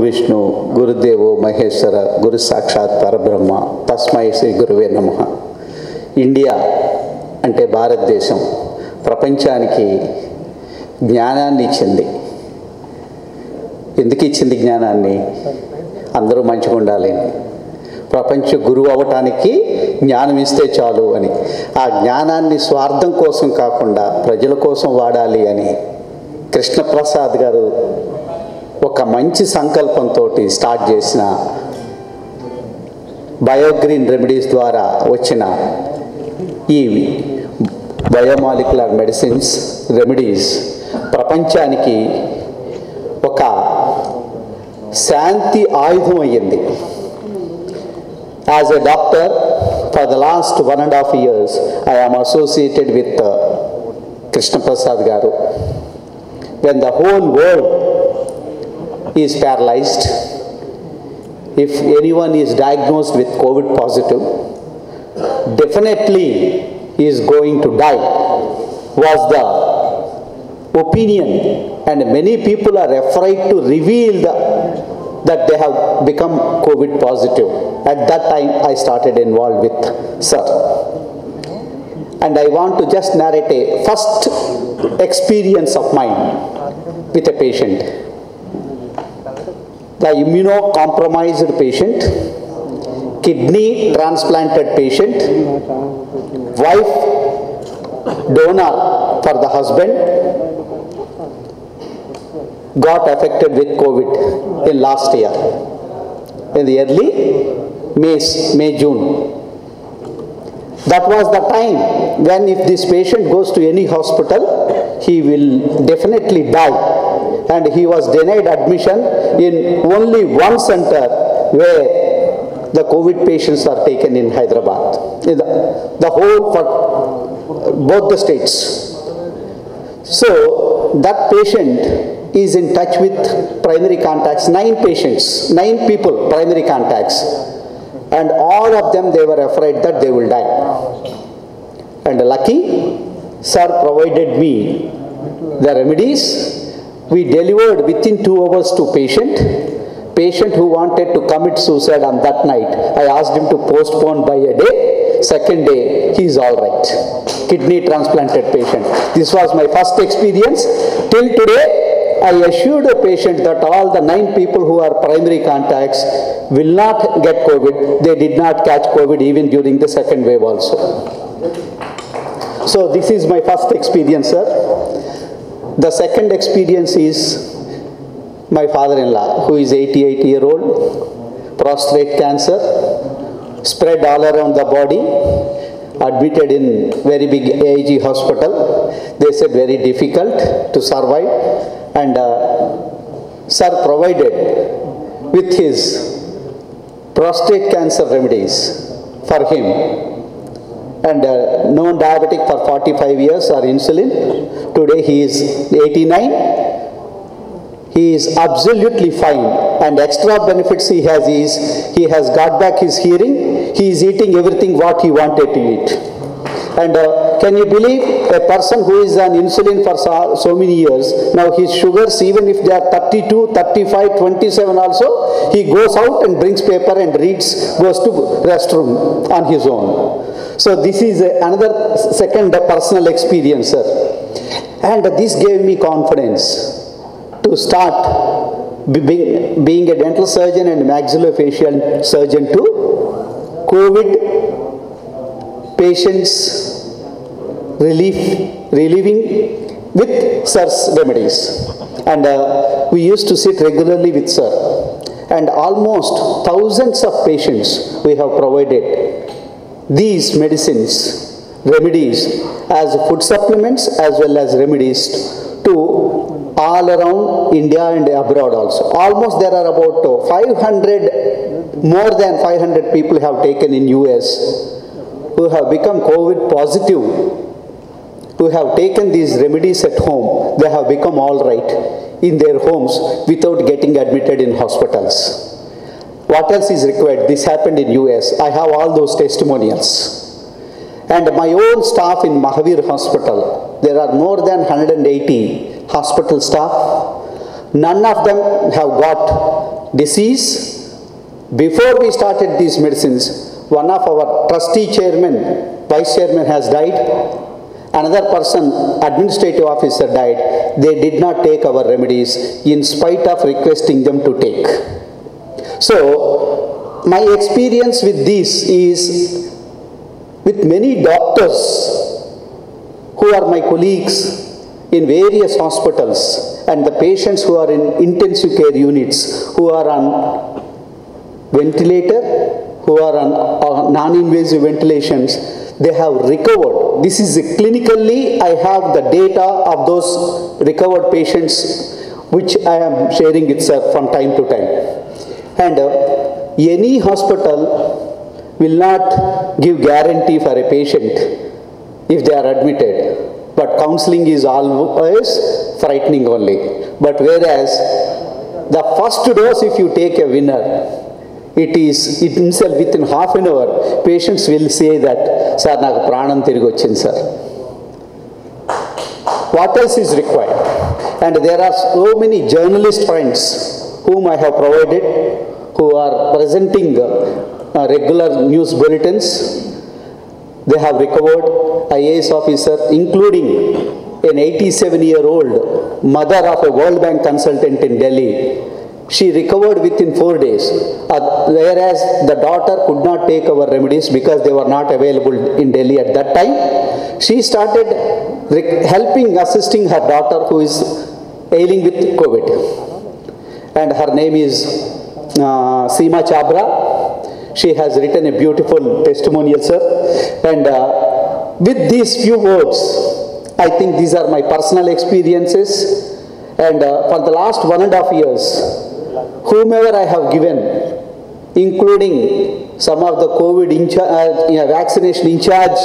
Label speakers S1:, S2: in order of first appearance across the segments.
S1: విష్ణు గురుదేవో మహేశ్వర గురు సాక్షాత్ పరబ్రహ్మ తస్మై శ్రీ గురువే నమః. ఇండియా అంటే భారతదేశం ప్రపంచానికి జ్ఞానాన్ని ఇచ్చింది. ఎందుకు ఇచ్చింది జ్ఞానాన్ని? అందరూ మంచిగా ఉండాలి, ప్రపంచ గురువు అవ్వటానికి జ్ఞానం ఇస్తే చాలు అని. ఆ జ్ఞానాన్ని స్వార్థం కోసం కాకుండా ప్రజల కోసం వాడాలి అని కృష్ణప్రసాద్ గారు ఒక మంచి సంకల్పంతో స్టార్ట్ చేసిన బయోగ్రీన్ రెమెడీస్ ద్వారా వచ్చిన ఈ బయోమాలిక్యులర్ మెడిసిన్స్ రెమెడీస్ ప్రపంచానికి ఒక శాంతి ఆయుధం అయ్యింది. As a doctor, for the last 1.5 years, I am associated with Krishna Prasad Garu. When the whole world is paralyzed, if anyone is diagnosed with COVID positive, definitely he is going to die, was the opinion, and many people are afraid to reveal that they have become COVID positive. At that time, I started involved with Sir. And I want to just narrate a first experience of mine with a patient. The immunocompromised patient, kidney transplanted patient, wife donor for the husband, got affected with COVID in last year, in the early May, June. That was the time when if this patient goes to any hospital, he will definitely die. And he was denied admission in only one center where the COVID patients are taken in Hyderabad. The whole for both the states. So that patient is in touch with primary contacts, 9 patients, 9 people, primary contacts. And all of them, they were afraid that they will die. And lucky, Sir provided me the remedies. We delivered within 2 hours to patient who wanted to commit suicide on that night. I asked him to postpone by a day. Second day, he is all right. Kidney transplanted patient. This was my first experience. Till today, I assured the patient that all the 9 people who are primary contacts will not get COVID. They did not catch COVID even during the second wave also. So this is my first experience, sir. The second experience is my father-in-law, who is 88-year-old, prostate cancer, spread all around the body, admitted in very big AIG hospital. They said very difficult to survive. And Sir provided with his prostate cancer remedies for him. And non-diabetic for 45 years or insulin. Today he is 89. He is absolutely fine. And extra benefits he has is, he has got back his hearing. He is eating everything what he wanted to eat. And can you believe a person who is on insulin for so many years, now his sugars, even if they are 32, 35, 27 also, he goes out and brings paper and reads, goes to restroom on his own. So this is another second personal experience, sir. And this gave me confidence to start being a dental surgeon and maxillofacial surgeon to COVID patients relieving with Sir's remedies. And we used to sit regularly with Sir. And almost thousands of patients we have provided these medicines, remedies, as food supplements as well as remedies to all around India and abroad also. Almost there are about 500, more than 500 people have taken in US who have become COVID positive, who have taken these remedies at home. They have become all right in their homes without getting admitted in hospitals. What else is required? This happened in US. I have all those testimonials. And my own staff in Mahavir Hospital, there are more than 180 hospital staff. None of them have got disease. Before we started these medicines, one of our trustee chairman, vice chairman has died. Another person, administrative officer, died. They did not take our remedies in spite of requesting them to take. So, my experience with this is with many doctors who are my colleagues in various hospitals and the patients who are in intensive care units, who are on ventilator, who are on non-invasive ventilations, they have recovered. This is clinically, I have the data of those recovered patients which I am sharing it from time to time. And any hospital will not give guarantee for a patient if they are admitted. But counseling is always frightening only. But whereas the first dose, if you take a winner, it himself within half an hour, patients will say that, "Sir, naku pranam tirigi vachindi, sir." What else is required? And there are so many journalist friends whom I have provided, who are presenting regular news bulletins. They have recovered. IAS officer, including an 87-year-old mother of a World Bank consultant in Delhi. She recovered within 4 days, whereas the daughter could not take our remedies because they were not available in Delhi at that time. She started assisting her daughter who is ailing with COVID. And her name is Seema Chabra. She has written a beautiful testimonial, sir. And with these few words, I think these are my personal experiences. And for the last 1.5 years, whomever I have given, including some of the COVID vaccination in charge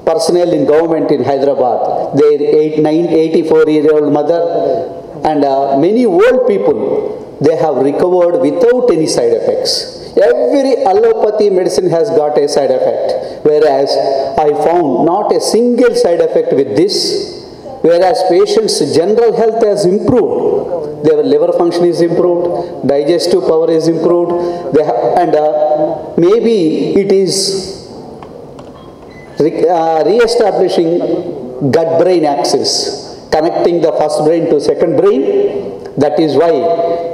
S1: personnel in government in Hyderabad, their 84-year-old mother, and many old people, they have recovered without any side effects. Every allopathy medicine has got a side effect, whereas I found not a single side effect with this, whereas patients' general health has improved. Their liver function is improved, digestive power is improved, and maybe it is re-establishing gut-brain axis, connecting the first brain to second brain. That is why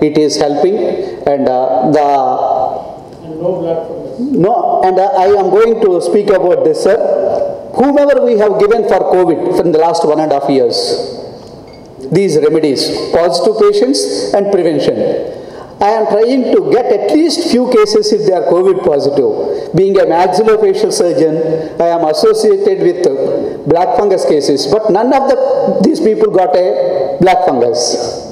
S1: it is helping. And I am going to speak about this, sir. Whomever we have given for COVID from the last 1.5 years, these remedies, positive patients and prevention. I am trying to get at least few cases if they are COVID positive. Being a maxillofacial surgeon, I am associated with black fungus cases, but none of these people got a black fungus.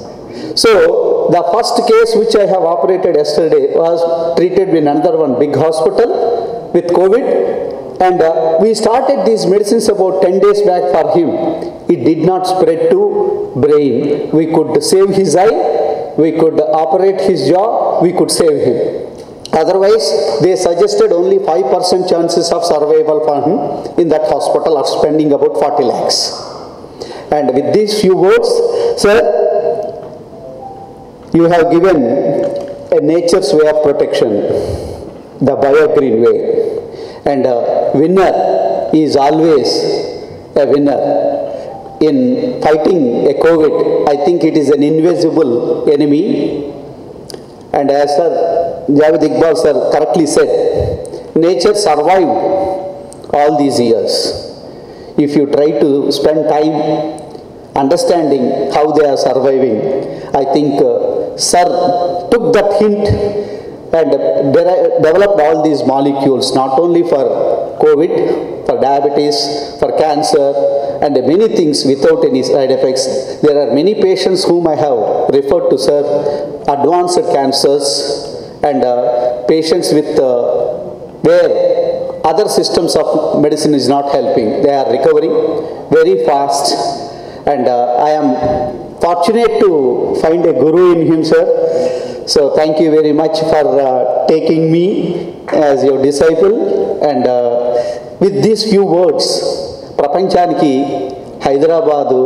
S1: So, the first case which I have operated yesterday was treated in another one big hospital with COVID. And we started these medicines about 10 days back for him. It did not spread to brain. We could save his eye, we could operate his jaw, we could save him. Otherwise, they suggested only 5% chances of survival for him in that hospital of spending about 40 lakhs. And with these few words, sir, you have given a nature's way of protection, the BioGreen way. And winner is always a winner. In fighting a COVID, I think it is an invisible enemy. And as Sir Javed Iqbal sir correctly said, nature survived all these years. If you try to spend time understanding how they are surviving, I think sir took that hint and developed all these molecules, not only for COVID, for diabetes, for cancer, and many things without any side effects. There are many patients whom I have referred to, sir, advanced cancers and patients with where other systems of medicine is not helping. They are recovering very fast, and I am fortunate to find a guru in him, sir. So thank you very much for taking me as your disciple. And with these few words, ప్రపంచానికి హైదరాబాదు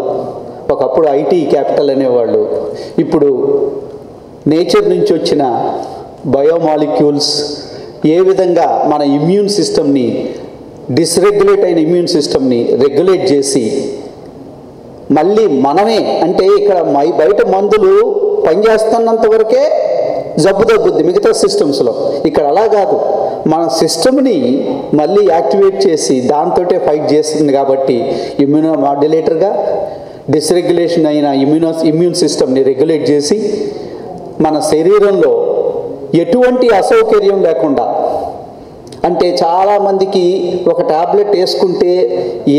S1: ఒకప్పుడు IT capital అనేవాళ్ళు, ఇప్పుడు nature నుంచి వచ్చిన biomolecules ఏ విధంగా మన immune సిస్టమ్ని, డిస్రెగ్యులేట్ అయిన ఇమ్యూన్ సిస్టమ్ని రెగ్యులేట్ చేసి మళ్ళీ మనమే, అంటే ఇక్కడ బయట మందులు పనిచేస్తున్నంత వరకే జబ్బు తగ్గుద్ది మిగతా సిస్టమ్స్లో, ఇక్కడ అలా కాదు, మన సిస్టమ్ని మళ్ళీ యాక్టివేట్ చేసి దాంతోటే ఫైట్ చేస్తుంది. కాబట్టి ఇమ్యూనో మాడ్యులేటర్గా డిస్రెగ్యులేషన్ అయిన ఇమ్యూన్ సిస్టమ్ని రెగ్యులేట్ చేసి మన శరీరంలో ఎటువంటి అసౌకర్యం లేకుండా, అంటే చాలామందికి ఒక టాబ్లెట్ వేసుకుంటే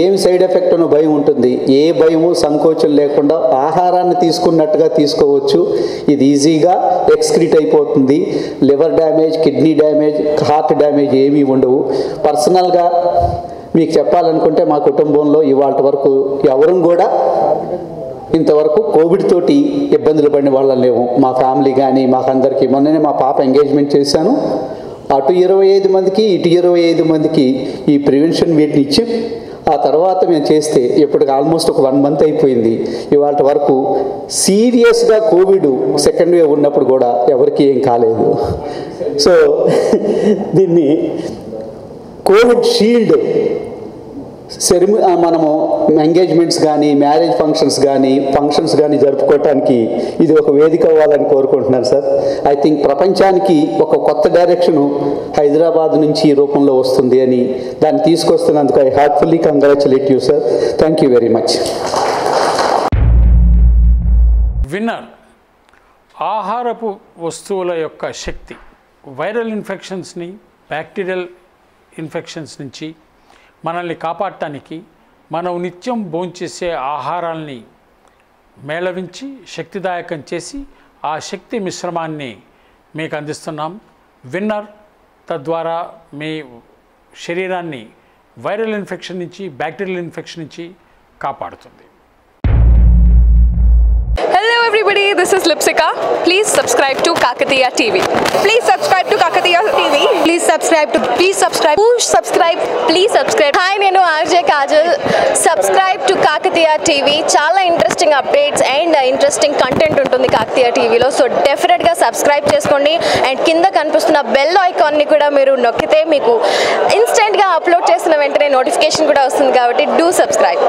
S1: ఏం సైడ్ ఎఫెక్ట్ అనే భయం ఉంటుంది. ఏ భయము సంకోచం లేకుండా ఆహారాన్ని తీసుకున్నట్టుగా తీసుకోవచ్చు. ఇది ఈజీగా ఎక్స్క్రీట్ అయిపోతుంది. Liver damage, kidney damage, heart damage ఏమీ ఉండవు. పర్సనల్గా మీకు చెప్పాలనుకుంటే మా కుటుంబంలో ఇవాళ వరకు ఎవరు కూడా ఇంతవరకు కోవిడ్ తోటి ఇబ్బందులు పడిన వాళ్ళం లేవు. మా ఫ్యామిలీ కానీ మాకందరికీ. మొన్ననే మా పాప ఎంగేజ్మెంట్ చేశాను. అటు 25 మందికి ఇటు 25 మందికి ఈ ప్రివెన్షన్ వీటిని ఇచ్చి ఆ తర్వాత మేము చేస్తే ఇప్పటికి ఆల్మోస్ట్ ఒక 1 మంత్ అయిపోయింది. ఇవాళ వరకు సీరియస్గా కోవిడ్ సెకండ్ వేవ్ ఉన్నప్పుడు కూడా ఎవరికి ఏం కాలేదు. సో దీన్ని కోవిడ్ షీల్డ్ మనము ఎంగేజ్మెంట్స్ కానీ మ్యారేజ్ ఫంక్షన్స్ కానీ జరుపుకోవటానికి ఇది ఒక వేదిక అవ్వాలని కోరుకుంటున్నాను సార్. ఐ థింక్ ప్రపంచానికి ఒక కొత్త డైరెక్షను హైదరాబాద్ నుంచి ఈ రూపంలో వస్తుంది అని దాన్ని తీసుకొస్తున్నందుకు I heartfully congratulate you sir. Thank you very much.
S2: విన్నర్ ఆహారపు వస్తువుల యొక్క శక్తి వైరల్ ఇన్ఫెక్షన్స్ని, బ్యాక్టీరియల్ ఇన్ఫెక్షన్స్ నుంచి మనల్ని కాపాడటానికి మనం నిత్యం భోంచేసే ఆహారాల్ని మేళవించి శక్తిదాయకం చేసి ఆ శక్తి మిశ్రమాన్ని మీకు అందిస్తున్నాం. విన్నర్ తద్వారా మీ శరీరాన్ని వైరల్ ఇన్ఫెక్షన్ నుంచి, బ్యాక్టీరియల్ ఇన్ఫెక్షన్ నుంచి కాపాడుతుంది.
S3: Hello everybody, this is Lipsika. Please subscribe to Kakatiya TV. Please subscribe to Kakatiya TV. Please subscribe. Push subscribe. Please subscribe. Hi, nenu RJ Kajal. Subscribe to Kakatiya TV. Chala interesting updates and interesting content untundi Kakatiya TV lo. So definitely ga subscribe cheskondi and kinda kanipustunna bell icon ni kuda meeru nokkite meeku instant ga upload chesina ventane notification kuda vastundi kabatti do subscribe.